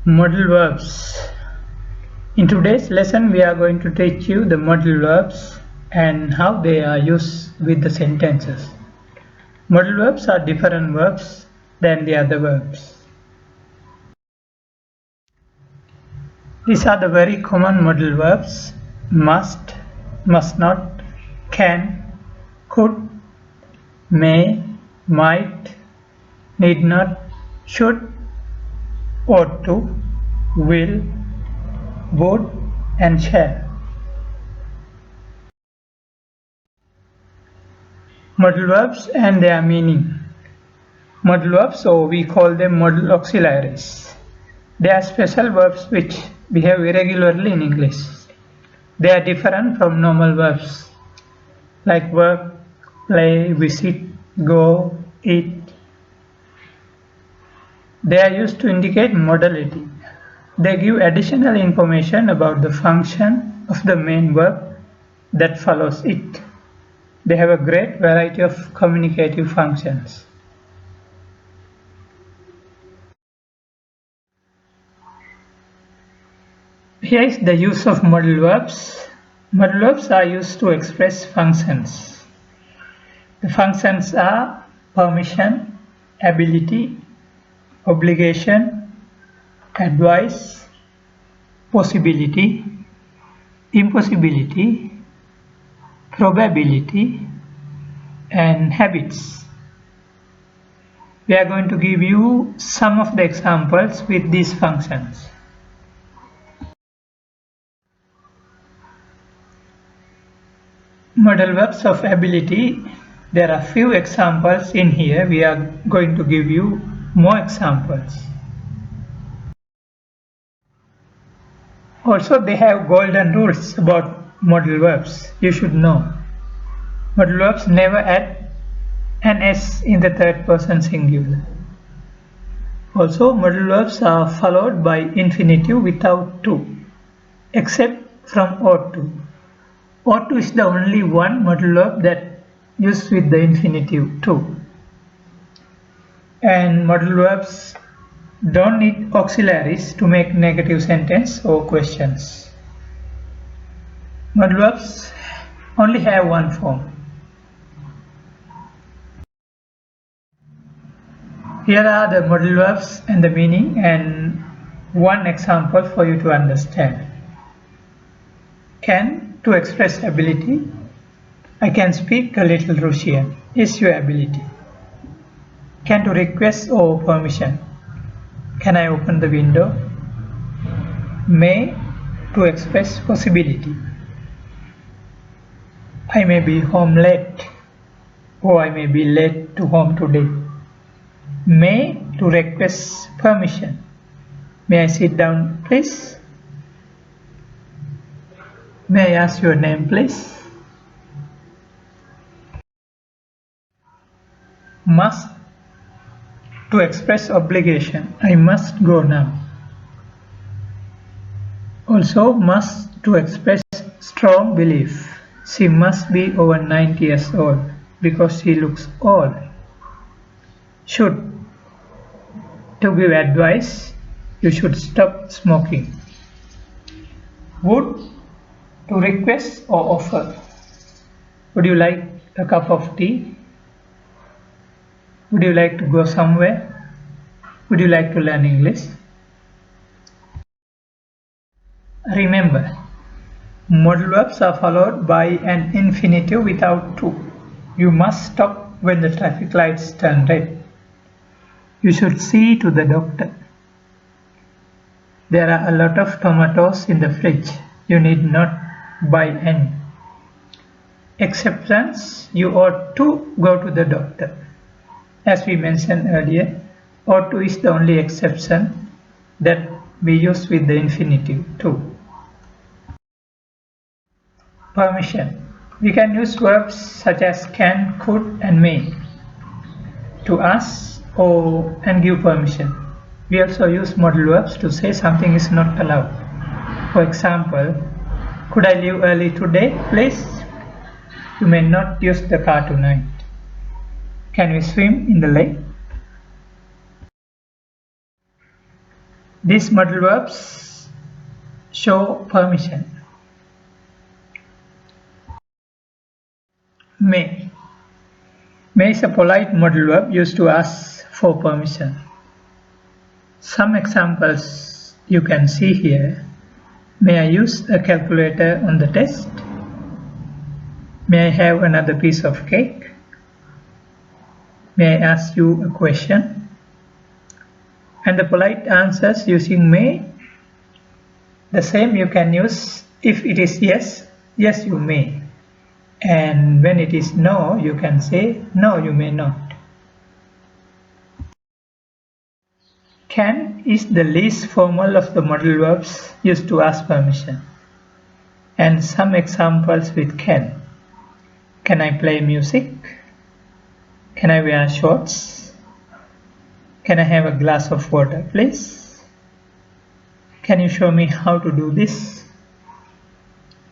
Modal verbs. In today's lesson, we are going to teach you the modal verbs and how they are used with the sentences. Modal verbs are different verbs than the other verbs. These are the very common modal verbs: must, must not, can, could, may, might, need not, should, ought to, will, would, and shall. Modal verbs and their meaning. Modal verbs, or we call them modal auxiliaries. They are special verbs which behave irregularly in English. They are different from normal verbs like work, play, visit, go, eat. They are used to indicate modality. They give additional information about the function of the main verb that follows it. They have a great variety of communicative functions. Here is the use of modal verbs. Modal verbs are used to express functions. The functions are permission, ability, obligation, advice, possibility, impossibility, probability, and habits. We are going to give you some of the examples with these functions. Modal verbs of ability. There are few examples in here. We are going to give you more examples. Also, they have golden rules about modal verbs. You should know. Modal verbs never add an s in the third person singular. Also, modal verbs are followed by infinitive without to, except from ought to. Ought to is the only one modal verb that used with the infinitive to. And modal verbs don't need auxiliaries to make negative sentence or questions. Modal verbs only have one form. Here are the modal verbs and the meaning and one example for you to understand. Can, to express ability. I can speak a little Russian is your ability. Can, to request or permission. Can I open the window? May, to express possibility. I may be home late, or I may be late to home today. May, to request permission. May I sit down, please? May I ask your name, please? Must, to express obligation. I must go now. Also, must, to express strong belief. She must be over 90 years old because she looks old. Should, to give advice. You should stop smoking. Would, to request or offer. Would you like a cup of tea? Would you like to go somewhere? Would you like to learn English? Remember, modal verbs are followed by an infinitive without to. You must stop when the traffic lights turn red. You should see to the doctor. There are a lot of tomatoes in the fridge. You need not buy any. Exceptions, you ought to go to the doctor. As we mentioned earlier, ought to is the only exception that we use with the infinitive to. Permission. We can use verbs such as can, could, and may to ask or and give permission. We also use modal verbs to say something is not allowed. For example, could I leave early today, please? You may not use the car tonight. Can we swim in the lake? These modal verbs show permission. May. May is a polite modal verb used to ask for permission. Some examples you can see here. May I use a calculator on the test? May I have another piece of cake? May I ask you a question? And the polite answers using may. The same you can use if it is yes, yes you may. And when it is no, you can say no you may not. Can is the least formal of the modal verbs used to ask permission. And some examples with can. Can I play music? Can I wear shorts? Can I have a glass of water, please? Can you show me how to do this?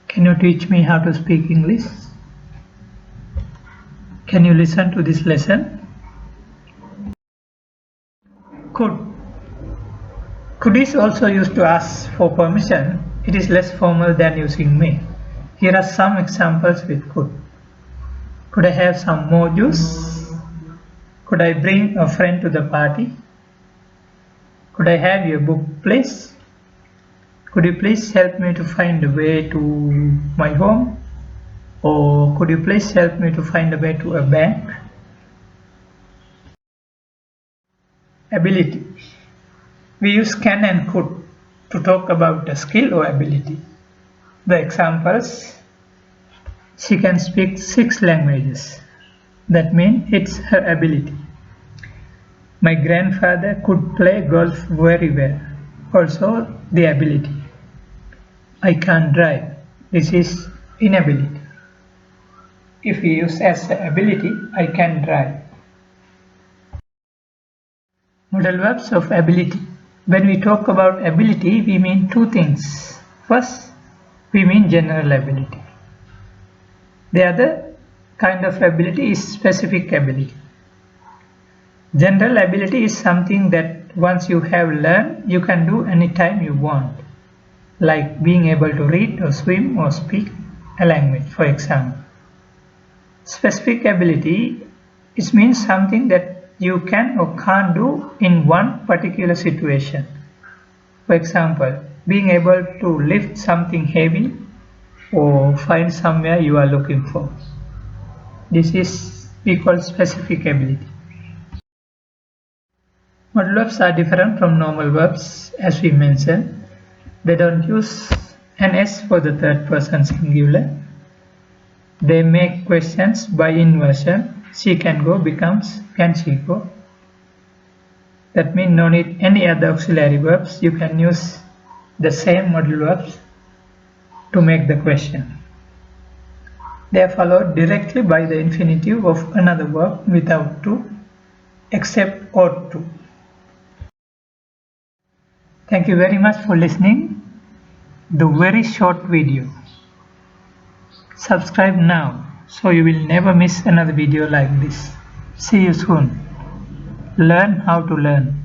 Can you teach me how to speak English? Can you listen to this lesson? Could. Could is also used to ask for permission. It is less formal than using may. Here are some examples with could. Could I have some more juice? Could I bring a friend to the party? Could I have your book, please? Could you please help me to find a way to my home? Or could you please help me to find a way to a bank? Ability. We use can and could to talk about a skill or ability. The examples: she can speak 6 languages. That means it's her ability. My grandfather could play golf very well. Also the ability. I can't drive. This is inability. If we use as the ability, I can drive. Modal verbs of ability. When we talk about ability, we mean two things. First, we mean general ability. The other kind of ability is specific ability. General ability is something that once you have learned, you can do anytime you want, like being able to read or swim or speak a language, for example. Specific ability means something that you can or can't do in one particular situation. For example, being able to lift something heavy or find somewhere you are looking for. This is we call specific ability. Modal verbs are different from normal verbs, as we mentioned. They don't use an S for the third person singular. They make questions by inversion. She can go becomes can she go. That means no need any other auxiliary verbs. You can use the same modal verbs to make the question. They are followed directly by the infinitive of another verb without to, except ought to. Thank you very much for listening the very short video. Subscribe now so you will never miss another video like this. See you soon. Learn how to learn.